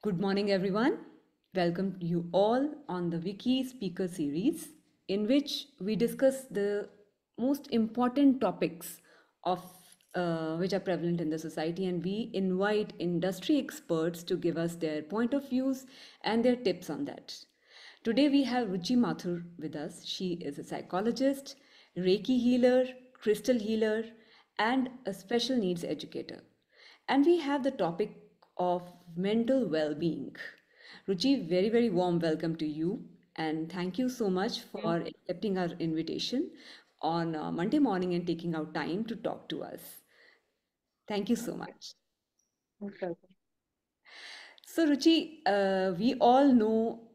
Good morning, everyone. Welcome you all on the Wiki Speaker Series, in which we discuss the most important topics of which are prevalent in the society, and we invite industry experts to give us their point of views and their tips on that. Today we have Ruuchi Maathur with us. She is a psychologist, Reiki healer, crystal healer, and a special needs educator. And we have the topic of mental well-being. Ruchi, very, very warm welcome to you. And thank you so much for accepting our invitation on Monday morning and taking out time to talk to us. Thank you so much. Okay. So, Ruchi, we all know,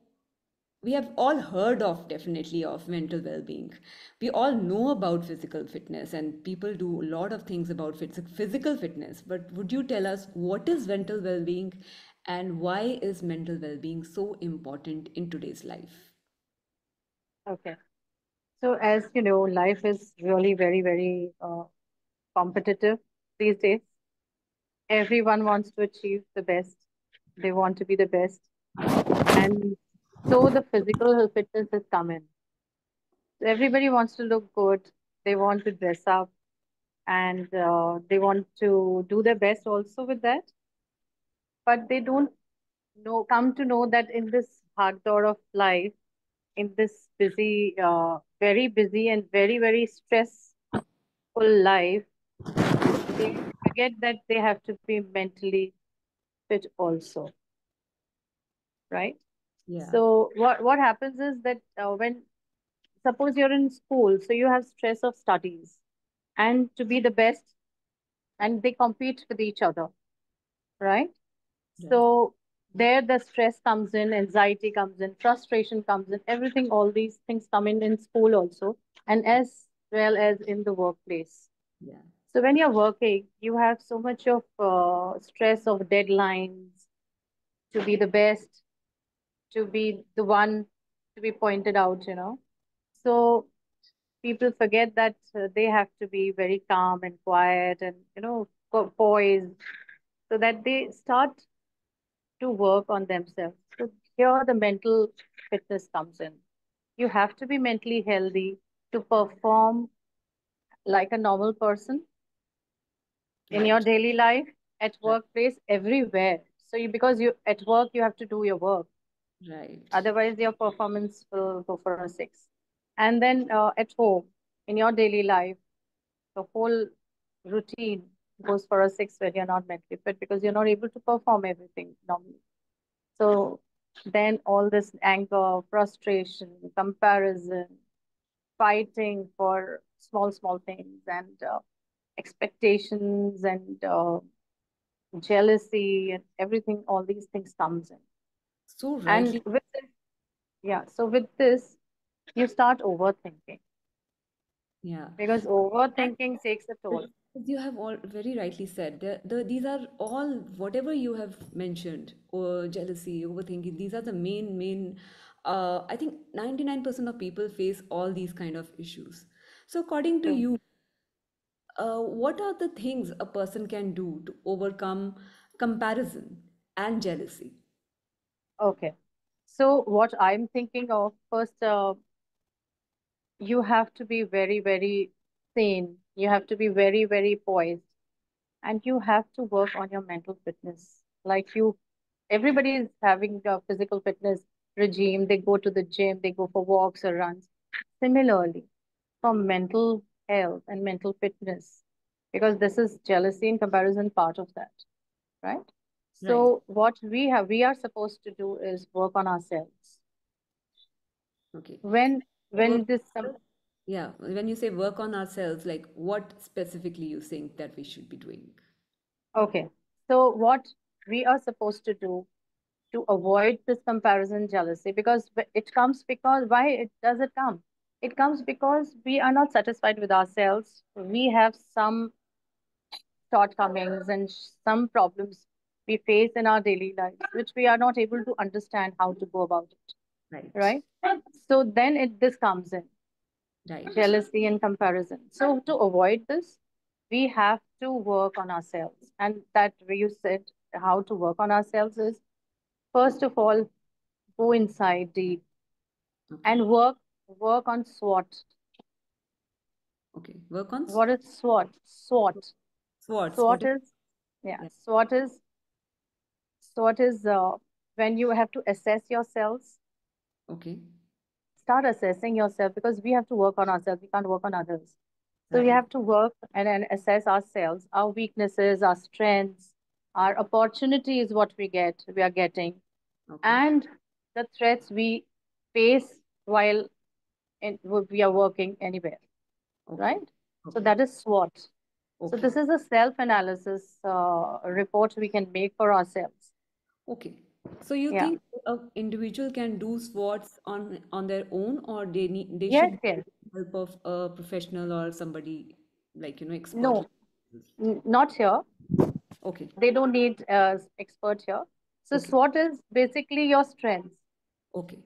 we have all heard of definitely of mental well-being. We all know about physical fitness, and people do a lot of things about physical fitness. But would you tell us what is mental well-being and why is mental well-being so important in today's life? Okay. So, as you know, life is really very, very competitive these days. Everyone wants to achieve the best. They want to be the best. And so the physical fitness has come in. So everybody wants to look good. They want to dress up and they want to do their best also with that. But they don't come to know that in this hard door of life, in this busy, very busy and very, very stressful life, they forget that they have to be mentally fit also, right? Yeah, So what happens is that when suppose you're in school, so you have stress of studies and to be the best, and they compete with each other, right? right. So there the stress comes in, anxiety comes in, frustration comes in, everything, all these things come in school also, and as well as in the workplace. Yeah, So when you're working, you have so much of stress of deadlines, to be the best, to be the one to be pointed out. So people forget that they have to be very calm and quiet and poised, so that they start to work on themselves. So here the mental fitness comes in. You have to be mentally healthy to perform like a normal person in your right, daily life, at right, workplace, everywhere. So because you at work, you have to do your work. right, Otherwise, your performance will go for a six. And then at home, in your daily life, the whole routine goes for a six when you're not mentally fit because you're not able to perform everything normally. So then all this anger, frustration, comparison, fighting for small, small things, and expectations and jealousy and everything, all these things comes in. so And rightly. with this, yeah, so with this, you start overthinking Yeah. because overthinking takes a toll. As you have all very rightly said, these are all whatever you have mentioned, or jealousy, overthinking. These are the main. I think 99% of people face all these kind of issues. So, according to True. you, what are the things a person can do to overcome comparison and jealousy? Okay. So what I'm thinking of first, you have to be very, very sane. You have to be very, very poised, and you have to work on your mental fitness. Like everybody is having a physical fitness regime. They go to the gym, they go for walks or runs. Similarly, for mental health and mental fitness, because this is jealousy and comparison part of that, right? Right. So what we are supposed to do is work on ourselves. Okay. When Work, when this yeah. When you say work on ourselves, like what specifically you think that we should be doing? okay, so what we are supposed to do to avoid this comparison jealousy, because it comes because why it does it come? It comes because we are not satisfied with ourselves. We have some shortcomings and some problems we face in our daily lives, which we are not able to understand how to go about it, Right. right? So then this comes in Right. jealousy and comparison. So to avoid this, we have to work on ourselves. And that way you said how to work on ourselves is First of all, go inside deep Okay. and work on SWOT. Okay. Work on What is SWOT? SWOT. swords. What SWOT is is, yeah, yeah. SWOT is when you have to assess yourselves. Okay. Start assessing yourself because we have to work on ourselves. We can't work on others. So we Right. have to work and assess ourselves, our weaknesses, our strengths, our opportunities, what we are getting, Okay. and the threats we face while we are working anywhere, Okay. right? So Okay. that is SWOT. So Okay. this is a self-analysis report we can make for ourselves. Okay. So you Yeah. think a individual can do SWOTs on their own, or they Yes, should yes. get help of a professional or somebody like expert? No, not here. Okay. They don't need expert here. So Okay. SWOT is basically your strengths. Okay.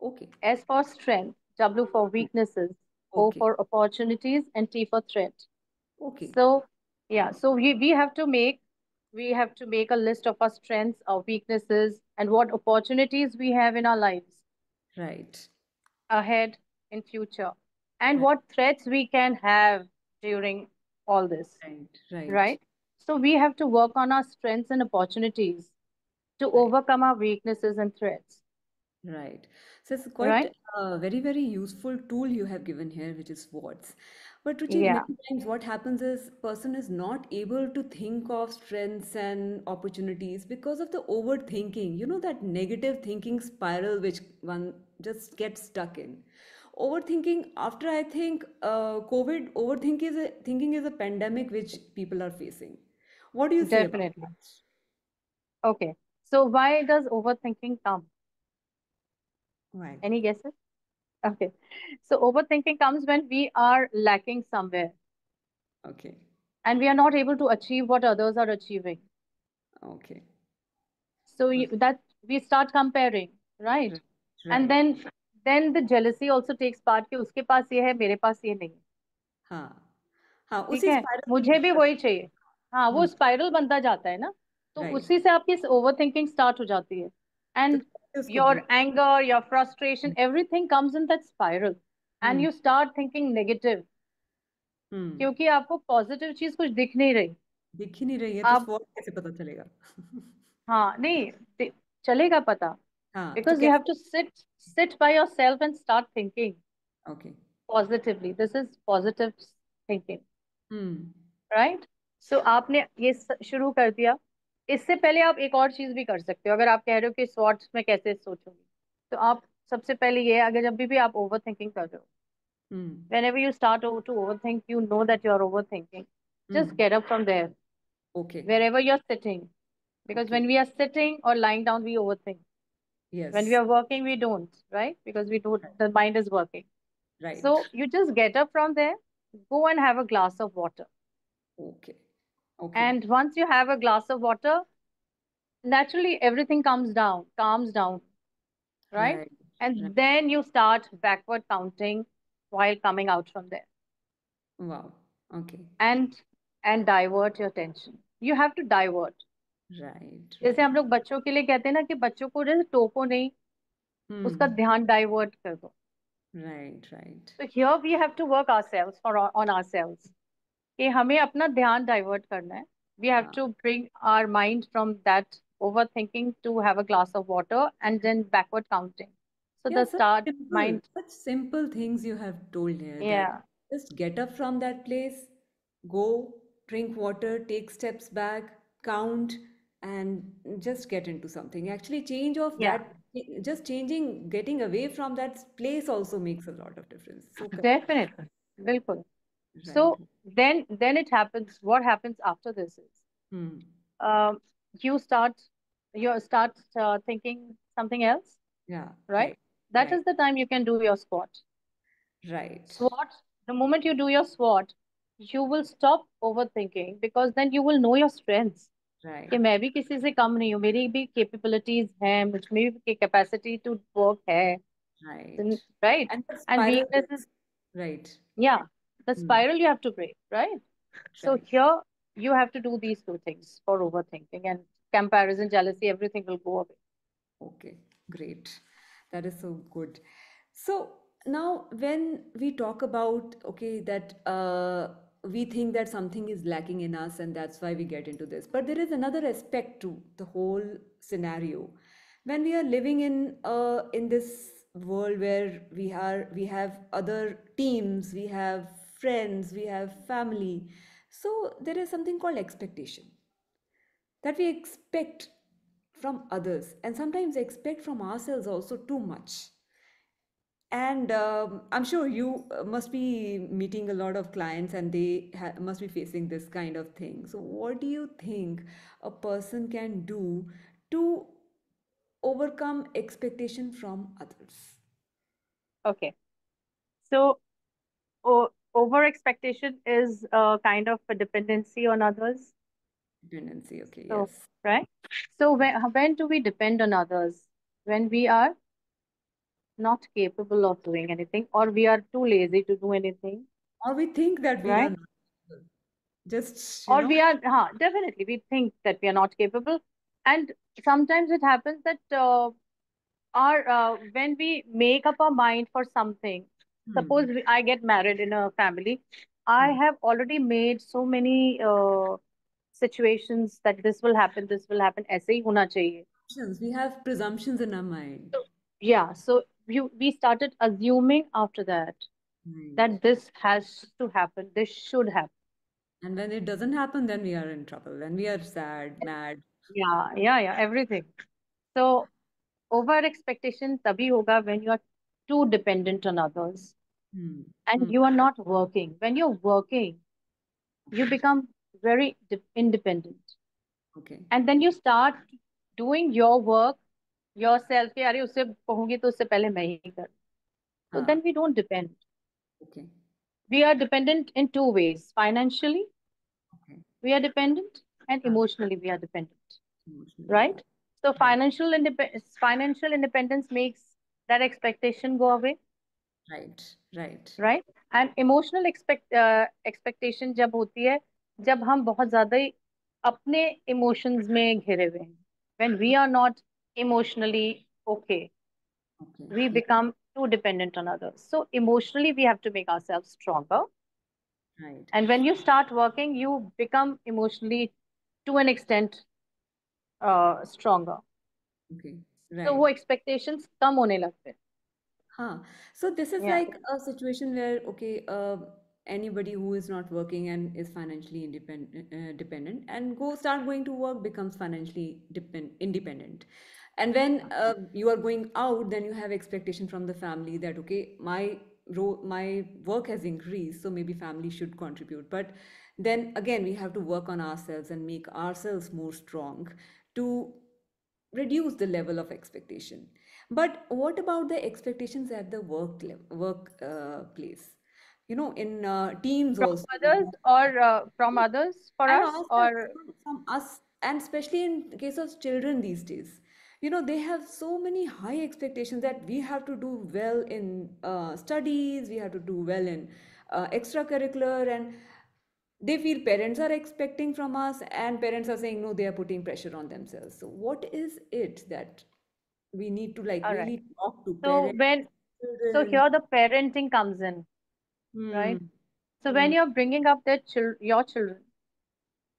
Okay. S for strength, W for weaknesses, O Okay. for opportunities, and T for threat. Okay. So yeah, so we have to make a list of our strengths, our weaknesses, and what opportunities we have in our lives Right. ahead in future, and Right. what threats we can have during all this, Right. Right. right? So we have to work on our strengths and opportunities to Right. overcome our weaknesses and threats, Right. So it's quite right? a very, very useful tool you have given here, which is words. But Ruchi, Yeah, many times what happens is person is not able to think of strengths and opportunities because of the overthinking. You know, that negative thinking spiral which one just gets stuck in. Overthinking, after I think COVID, thinking is a pandemic which people are facing. What do you say about definitely. that? Okay. So why does overthinking come? Why? Any guesses? Okay. So overthinking comes when we are lacking somewhere Okay. and we are not able to achieve what others are achieving. Okay. So Okay. that we start comparing, right? Right. And Right. then the jealousy also takes part कि उसके पास ये है मेरे पास ये नहीं है. हाँ हाँ ठीक उसी है, स्पाइरल में मुझे भी वही चाहिए. हाँ, वो हम्म स्पाइरल बनता जाता है ना, तो राइट उसी से आपकी ओवर थिंकिंग स्टार्ट हो जाती है. तो एंड कैसे उसको your break anger, your frustration, everything comes in that spiral and hmm you start thinking negative hmm क्योंकि आपको पॉजिटिव चीज कुछ दिख नहीं रही. दिख ही नहीं रही है तो आप, स्वॉट कैसे पता चलेगा हाँ नहीं, चलेगा पता, हाँ तो बिकॉज यू हैव कैसे to sit by yourself and start thinking okay positively. This is positive thinking, hmm right? So आपने ये शुरू कर दिया. इससे पहले आप एक और चीज भी कर सकते हो. अगर आप कह रहे हो कि स्वॉट्स में कैसे सोचूंगी, तो आप सबसे पहले ये, अगर जब भी आप ओवर थिंकिंग कर रहे हो, हम्म whenever you start to overthink, you know that you are overthinking. Just hmm get up from there, okay wherever you're sitting. Because okay when we are sitting or lying down, we overthink. Yes When we are working, we don't, right? Because we don't, the mind is working. Right So you just get up from there, go and have a glass of water. Okay okay And once you have a glass of water, naturally everything calms down, right? Right And right then you start backward counting while coming out from there. Wow okay And divert your attention. You have to divert. Right जैसे हम right लोग बच्चों के लिए कहते हैं ना कि बच्चों को जैसे टोको नहीं, उसका हम्म ध्यान डाइवर्ट कर दो. Right right So here we have to work ourselves on ourselves. कि हमें अपना ध्यान डाइवर्ट करना है. We have हाँ to bring our mind from that overthinking to have a glass of water and then backward counting. So Yeah, the start mind, such simple things you have told here that yeah, just get up from that place, go, drink water, take steps back, count, and just get into something. Actually, change of yeah, that, just changing, getting away from that place also makes a lot of difference. So correct. definitely, बिल्कुल. Right. So then it happens. What happens after this is, Hmm. um, you start thinking something else, Yeah. right? Right. That Right. is the time you can do your squat. Right. SWOT, the moment you do your SWOT, you will stop overthinking because then you will know your strengths. कि Right. मैं भी किसी से कम नहीं हूँ, मेरी भी capabilities हैं, मुझ में भी कैपेसिटी टू वर्क है, Right. Right? And the and spiral weaknesses, breaks. Right. या, the Hmm. Spiral you have to break, right? So Right. here you have to do these two things for overthinking, and comparison, jealousy, everything will go away. Okay, great. That is so good. So now, when we talk about, okay, that we think that something is lacking in us and that's why we get into this. But there is another aspect to the whole scenario. When we are living in this world where we have other teams, we have friends, we have family. So there is something called expectation that we expect from others and sometimes expect from ourselves also too much. And I'm sure you must be meeting a lot of clients and they must be facing this kind of thing. So, what do you think a person can do to overcome expectation from others? Okay. So over expectation is a kind of a dependency on others. Dependency, okay, So, yes. right? So when do we depend on others? When we are not capable of doing anything, or we are too lazy to do anything, Or we think that we are right? not able. Just, Or we are, definitely, we think that we are not capable. And sometimes it happens that our when we make up our mind for something, suppose hmm, I get married in a family, I hmm. have already made so many situations that this will happen, ऐसे ही होना चाहिए. We have presumptions in our mind. So, yeah, so we started assuming after that Right. that this has to happen, this should happen. And when it doesn't happen, then we are in trouble. Then we are sad, mad. Yeah, everything. So over expectation tabhi hoga when you are too dependent on others Hmm. and Hmm. you are not working. When you're working, you Okay. become very independent. Okay. And then you start doing your work yourself. कि अरे उससे कहूंगी तो उससे पहले मैं ही कर. So Ah, then we don't depend. okay. We are dependent in two ways. Financially, Okay. we are dependent, and Ah, emotionally, we are dependent. emotionally. Right? So Right. financial independence makes that expectation go away. Right. Right. Right? And emotional expectation जब होती है जब हम बहुत ज्यादा ही अपने emotions में घिरे हुए हैं. When we are not emotionally okay, Okay. we Yeah. become too dependent on others. So emotionally we have to make ourselves stronger. Right. And when you start working, you become emotionally to an extent stronger. Okay. So वो Right. expectations कम होने लगते हैं. Huh. So this is Yeah. like a situation where, okay, anybody who is not working and is financially dependent and go start going to work becomes financially independent. And when you are going out, then you have expectation from the family that, okay, my work has increased, so maybe family should contribute. But then again, we have to work on ourselves and make ourselves more strong to reduce the level of expectation. But what about the expectations at the place? In teams From also, others or from others for and us ourselves, or from us, and especially in case of children these days. They have so many high expectations that we have to do well in studies, we have to do well in extracurricular, and they feel parents are expecting from us, and parents are saying no, they are putting pressure on themselves. So, what is it that we need to like all right. really talk to So parents, when so children? here the parenting comes in, Hmm. right? So when Hmm. you're bringing up your children,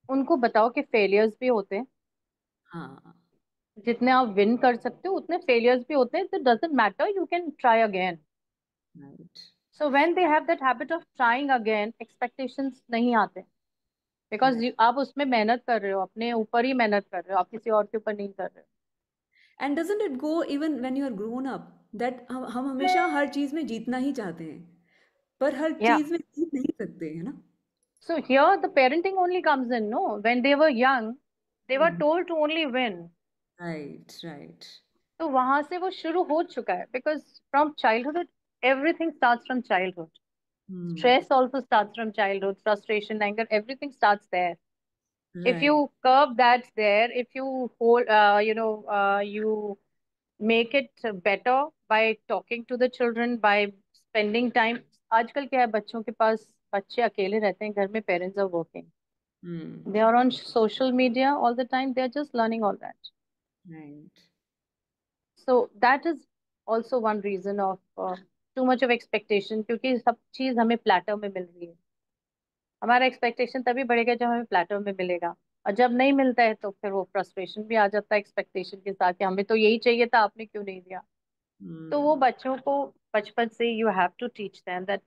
उनको बताओ कि failures भी होते हैं. हाँ. जितने आप win कर सकते हो उतने failures भी होते हैं. So it doesn't matter. You can try again. Right. So when they have that habit of trying again, expectations नहीं आते. Because Right. आप उसमें मेहनत कर रहे हो, अपने ऊपर ही मेहनत कर रहे हो, आप किसी और के ऊपर नहीं कर रहे हो. And doesn't it go even when you are grown up that हम हमेशा हर चीज में जीतना ही चाहते हैं, पर हर Yeah. चीज में जीत नहीं सकते, है ना? So here the parenting only comes in, no? When they were young, they were Hmm. told to only win. Right. Right. तो वहां से वो शुरू हो चुका है because from childhood everything starts from childhood. Hmm. Stress also starts from childhood. Frustration, anger, everything starts there. If you Right. curb that there, if you hold, you make it better by talking to the children, by spending time. आजकल क्या है बच्चों के पास बच्चे अकेले रहते हैं घर में parents are working. Hmm. They are on social media all the time. They're just learning all that. Right. So that is also one reason of too much of expectation, क्योंकि सब चीज हमें प्लेटर में मिल रही है. हमारा एक्सपेक्टेशन तभी बढ़ेगा जब हमें प्लेटर में मिलेगा. और जब नहीं मिलता है तो फिर वो फ्रस्ट्रेशन भी आ जाता है एक्सपेक्टेशन के साथ कि हमें तो यही चाहिए था, आपने क्यों नहीं दिया. तो वो हम्म. बच्चों को बचपन से you have to teach them that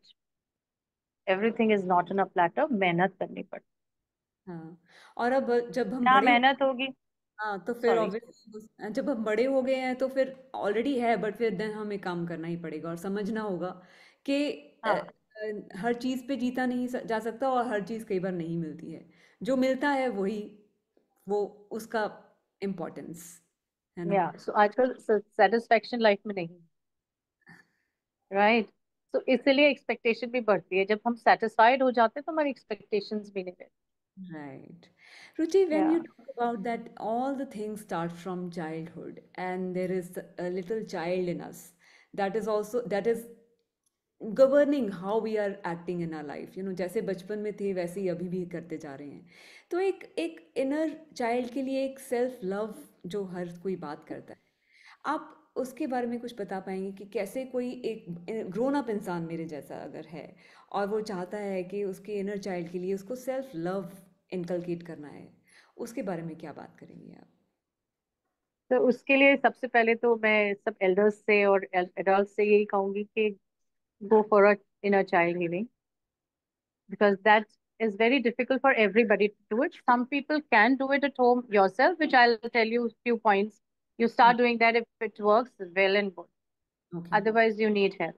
everything is not in a platter. मेहनत करनी पड़ती हाँ. और अब जब हम है. जहाँ बड़े हो, मेहनत होगी. हाँ, तो फिर सॉरी. ऑब्वियसली जब हम बड़े हो गए हैं तो फिर ऑलरेडी है, बट फिर देन हमें काम करना ही पड़ेगा और समझना होगा कि हाँ. हर चीज़ पे जीता नहीं जा सकता और हर चीज़ कई बार नहीं मिलती है. जो मिलता है वही, वो उसका इम्पोर्टेंस है ना. या सो आजकल सेटिस्फेक्शन लाइफ में नहीं. राइट. तो इसलिए एक्सपेक्टेशन भी बढ़ती है. जब हम सेटिस्फाइड हो जाते हैं तो हमारी एक्सपेक्टेशंस भी नहीं रहती. Right. Ruchi, when या. you talk about that, all the things start from childhood, and there is a little child in us that is also that is governing how we are acting in our life. जैसे बचपन में थे वैसे ही अभी भी करते जा रहे हैं. तो एक एक इनर चाइल्ड के लिए एक सेल्फ लव जो हर कोई बात करता है, आप उसके बारे में कुछ बता पाएंगे कि कैसे कोई एक ग्रोन अप इंसान मेरे जैसा अगर है और वो चाहता है कि उसके इनर चाइल्ड के लिए उसको सेल्फ लव इनकलकेट करना है, उसके बारे में क्या बात करेंगे आप? तो उसके लिए सबसे पहले तो मैं सब एल्डर्स से और एडल्ट से यही कहूंगी कि go for a inner child healing, because that is very difficult for everybody to do it. Some people can do it at home yourself, which I'll tell you few points. You start doing that. If it works, well and good. Okay. Otherwise, you need help.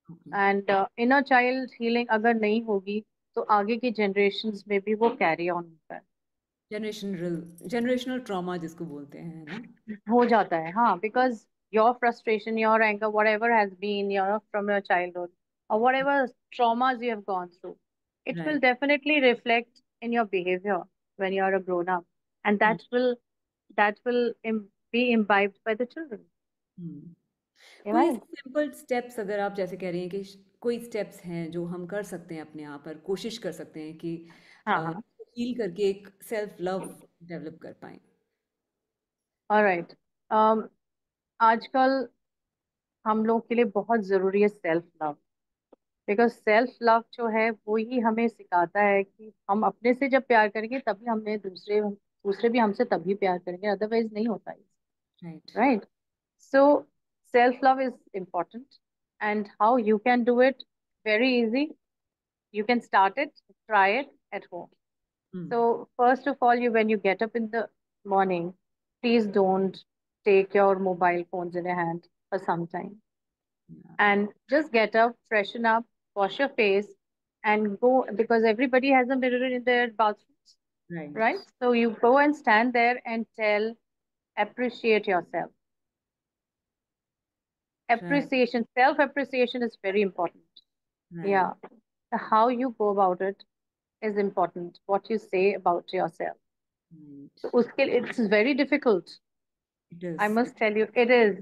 Okay. And inner child healing अगर नहीं होगी तो आगे की generations में भी वो carry on होता है. जनरेशनल ट्रॉमा जिसको बोलते हैं, है ना. हो जाता है, हाँ, because your frustration, your anger, whatever has been from your childhood, or whatever traumas you have gone through, it will right. definitely reflect in your behavior when you are a grown up, and that will be imbibed by the children. कोई Right. Simple steps अगर आप जैसे कह रही हैं कि कोई steps हैं जो हम कर सकते हैं अपने आप पर, कोशिश कर सकते हैं कि हाँ, हाँ. फील करके एक सेल्फ लव डेवलप कर पाएं. All right. um, आजकल हम लोग के लिए बहुत जरूरी है self love. Because self love जो है वो ही हमें सिखाता है कि हम अपने से जब प्यार करेंगे तभी हमें दूसरे दूसरे भी हमसे तभी प्यार करेंगे, अदरवाइज नहीं होता है. Right. Right. So self love is important. And how you can do it? Very easy. You can start it, try it at home. So first of all, when you get up in the morning, please don't take your mobile phones in your hand for some time, and just get up, freshen up, wash your face, and go, because everybody has a mirror in their bathrooms, right. right? So you go and stand there and appreciate yourself. Right. Appreciation, self appreciation is very important. Right. Yeah. How you go about it is important. What you say about yourself. Right. So it's very difficult. It I is. must tell you, it is.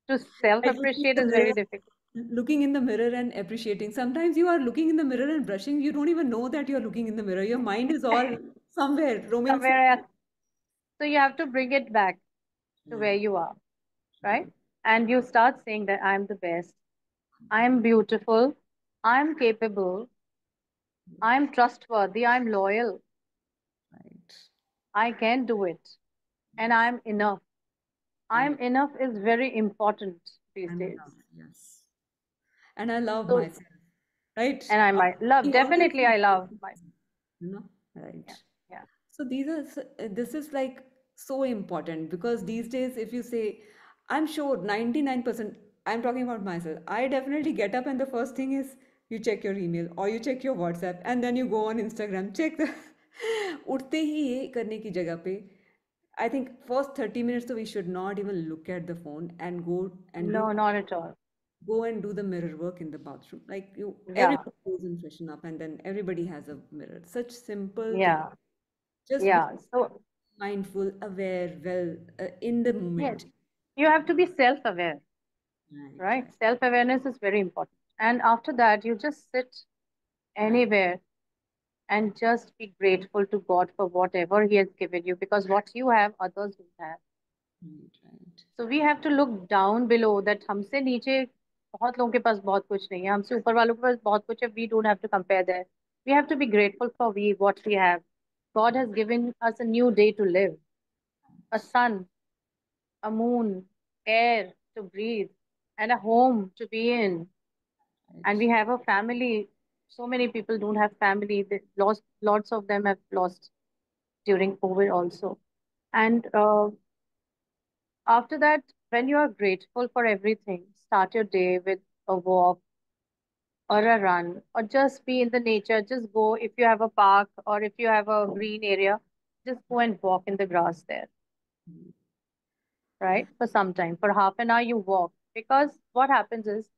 To self Like looking appreciate in is the very mirror, difficult. looking in the mirror and appreciating. Sometimes you are looking in the mirror and brushing, you don't even know that you're looking in the mirror. Your mind is all somewhere roaming Somewhere somewhere. else. So you have to bring it back to where Right. you are, right? Right. And you start saying that I'm the best, I'm beautiful, I'm capable, I'm trustworthy, I'm loyal, Right. I can do it, and Yes. I'm enough. And I'm enough is very important these I'm days. enough. Yes. And I love So, myself. Right. and I After might love, doing all this, definitely, I love my, you know. Right. yeah, yeah. So this is like so important because these days, if you say, I'm sure 99%, I'm talking about myself. I definitely get up and the first thing is you check your email or you check your WhatsApp and then you go on Instagram, check the उठते ही ये करने की जगह पे I think first 30 minutes so we should not even look at the phone and No, not at all. go and do the mirror work in the bathroom. Like Yeah, everybody goes and freshen up and then everybody has a mirror. Such simple thing. yeah, Just be yeah. So, mindful, aware, well, in the yes, moment. you have to be self-aware, Right, right? right, Self-awareness is very important. And after that, you just sit right, anywhere and just be grateful to God for whatever He has given you, because what you have, others don't have. Right, right, So we have to look down below that हमसे नीचे बहुत लोगों के पास बहुत कुछ नहीं है हमसे ऊपर वालों के पास बहुत कुछ है we don't have to compare that we have to be grateful for we what we have God has given us a new day to live a sun a moon air to breathe and a home to be in and right. we have a family so many people don't have family they lost lots of them have lost during COVID also and after that, when you are grateful for everything, start your day with a walk or a run, or just be in the nature. Just go if you have a park or if you have a green area, just go and walk in the grass there, Mm. right? For some time, for half an hour, you walk. Because what happens is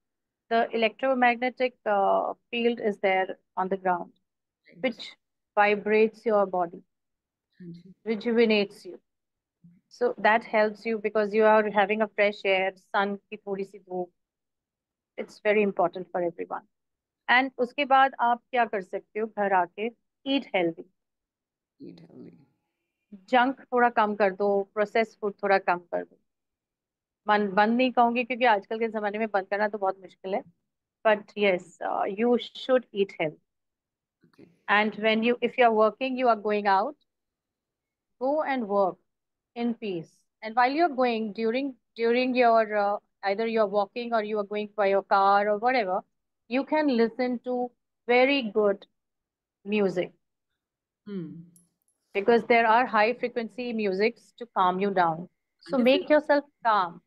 the electromagnetic field is there on the ground, Right. which vibrates your body, Thank you. rejuvenates you. So that helps you because you are having a fresh air, sun की थोड़ी सी धूप. It's very important for everyone. And उसके बाद आप क्या कर सकते हो घर आके eat healthy Eat healthy. Junk थोड़ा कम कर दो प्रोसेस फूड थोड़ा कम कर दो मन बंद नहीं कहूंगी क्योंकि आजकल के जमाने में बंद करना तो बहुत मुश्किल है but yes you should eat healthy Okay. And when you if you are working you are going out go and work in peace and while you're going during your either you're walking or you are going by your car or whatever you can listen to very good music Hmm. because there are high frequency musics to calm you down. So Different. make yourself calm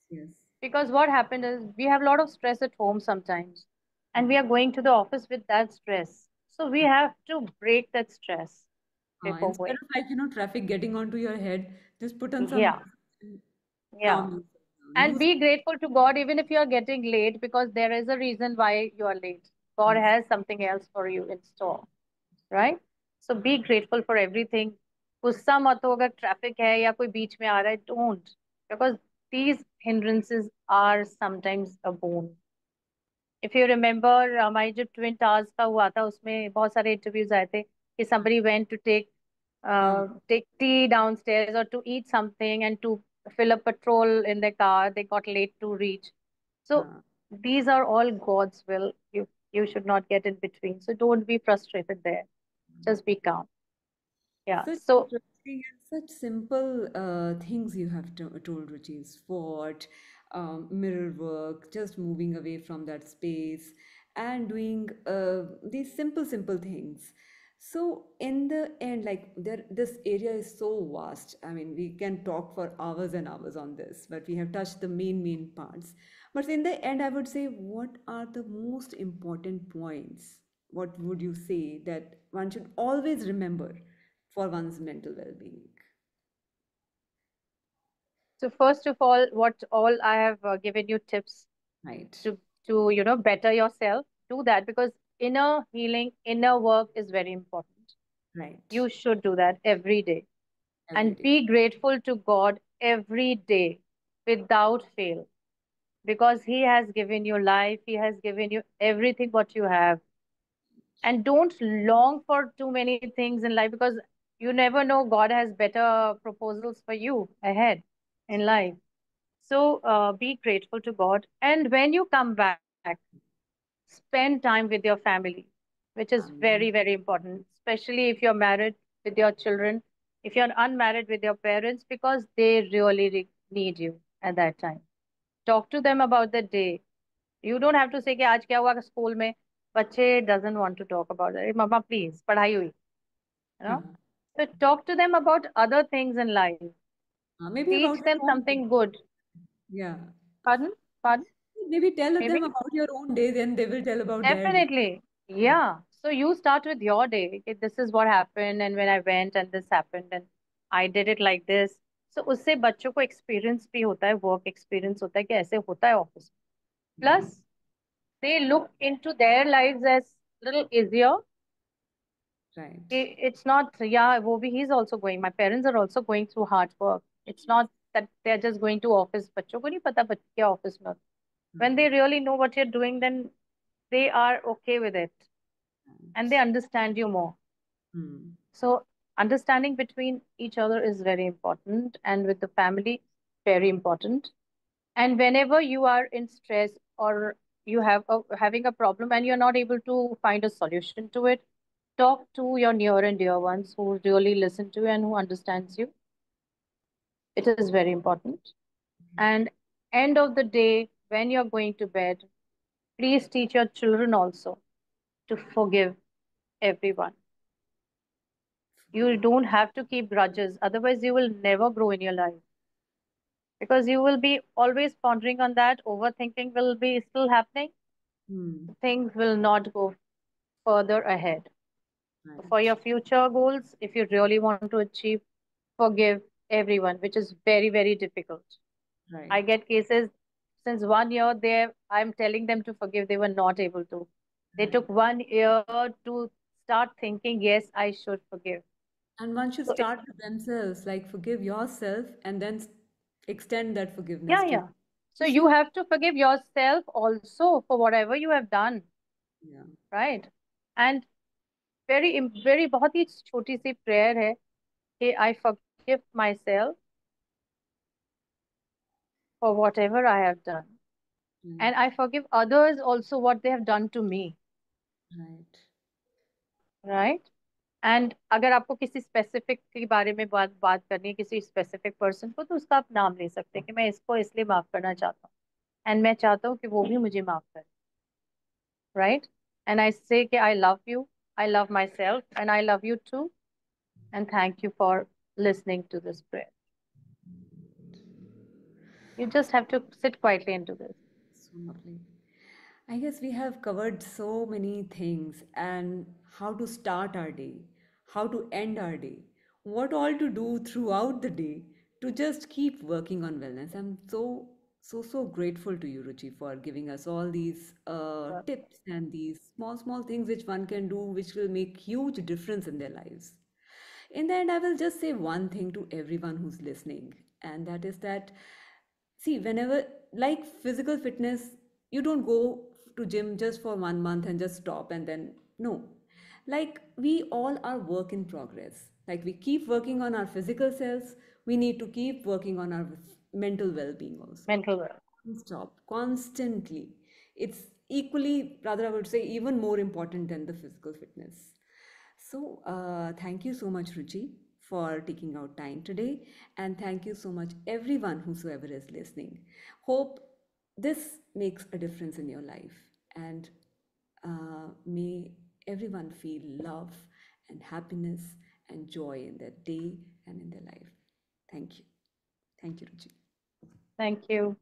Yes. because what happened is we have a lot of stress at home sometimes and we are going to the office with that stress. So we have to break that stress before Instead going. of like, traffic getting onto your head, just put on some Yeah, music and yeah. calm yourself down. And be grateful to God even if you are getting late because there is a reason why you are late. God Ex- has something else for you in store. Right? So be grateful for everything. गुस्सा मत हो अगर traffic है या कोई बीच में आ रहा है don't because these hindrances are sometimes a boon. If you remember हमारी जो ट्विन टावर्स का हुआ था उसमें बहुत सारे इंटरव्यूज आए थे कि somebody went to हाँ, take tea downstairs or to eat something and to fill up petrol in their car they got late to reach. So हाँ. these are all God's will. You should not get in between. So don't be frustrated there. Just be calm. Yeah. Such So interesting and such simple things you have told, Ruchi. Sport, mirror work, just moving away from that space, and doing these simple things. So in the end, like this area is so vast. I mean, we can talk for hours and hours on this, but we have touched the main parts. But in the end, I would say, what are the most important points? What would you say that one should always remember for one's mental well-being? so first of all, what all I have given you tips Right, to better yourself. Do that because inner healing, inner work is very important. right. You should do that every day Every and day. be grateful to God every day without fail because He has given you life. He has given you everything what you have. And don't long for too many things in life because you never know God has better proposals for you ahead in life. So be grateful to God. And when you come back, spend time with your family, which is very, Amen. very important, especially if you're married with your children, if you're unmarried with your parents, because they really need you at that time. Talk to them about the day. You don't have to say कि आज क्या हुआ school में बच्चे doesn't want to talk about it. Mama, please, पढ़ाई हुई, you know. Huh. So talk to them about other things in life. Maybe Teach about your them own day. something good. Yeah. Pardon? Pardon? Maybe tell Maybe? them about your own day, then they will tell about their day. Definitely. Yeah. So you start with your day. Okay, this is what happened and when I went and this happened and I did it like this. So उससे बच्चों को experience भी होता है, work experience होता है कि ऐसे होता है office. Hmm. Plus, they look into their lives as little easier. Right. It's not, yeah, वो भी he's also going. My parents are also going through hard work. It's not that they're just going to office. बच्चों को नहीं पता बच्चे क्या office में. When Hmm. they really know what you're doing, then they are okay with it and they Right. understand you more. Hmm. So, understanding between each other is very important and with the family. very important. And whenever you are in stress or having a problem and you're not able to find a solution to it, talk to your near and dear ones who really listen to you and who understands you. It is very important. And end of the day, when you're going to bed, please teach your children also to forgive everyone. You don't have to keep grudges, otherwise you will never grow in your life, because you will be always pondering on that. Overthinking will be still happening. Hmm. Things will not go further ahead. For Right. your future goals, if you really want to achieve, forgive everyone, which is very, very difficult. I Right. get cases since 1 year, I'm telling them to forgive, they were not able to. They Right. took 1 year to start thinking, yes, I should forgive. And one should So it's, start with themselves, like forgive yourself and then extend that forgiveness yeah, to. yeah. So you have to forgive yourself also for whatever you have done, Yeah. right? And very बहुत ही छोटी सी prayer है कि I forgive myself for whatever I have done. And I Right. forgive others also what they have done to me, Right. right? And अगर आपको किसी specific के बारे में बात बात करनी है किसी स्पेसिफिक पर्सन को, तो उसका आप नाम ले सकते हैं कि मैं इसको इसलिए माफ करना चाहता हूँ एंड मैं चाहता हूँ कि वो भी मुझे माफ करे, राइट? एंड आई से कि I love you, I love myself and I love you too, and thank you for listening to this prayer. You just have to sit quietly into this. So lovely. I guess we have covered so many things and how to start our day, how to end our day, what all to do throughout the day to just keep working on wellness. I'm so grateful to you, Ruchi, for giving us all these Well, tips and these small things which one can do, which will make huge difference in their lives. In the end, I will just say one thing to everyone who's listening, and that is that, see, whenever, like physical fitness, you don't go to gym just for 1 month and just stop and then, no. Like we all are work in progress. Like we keep working on our physical selves, we need to keep working on our mental well-being also. mental well. Stop constantly. It's equally, rather, I would say, even more important than the physical fitness. So, thank you so much, Ruchi, for taking out time today. And thank you so much, everyone whosoever is listening. Hope this makes a difference in your life. And may everyone feel love and happiness and joy in their day and in their life. Thank you. Thank you, Ruchi. Thank you.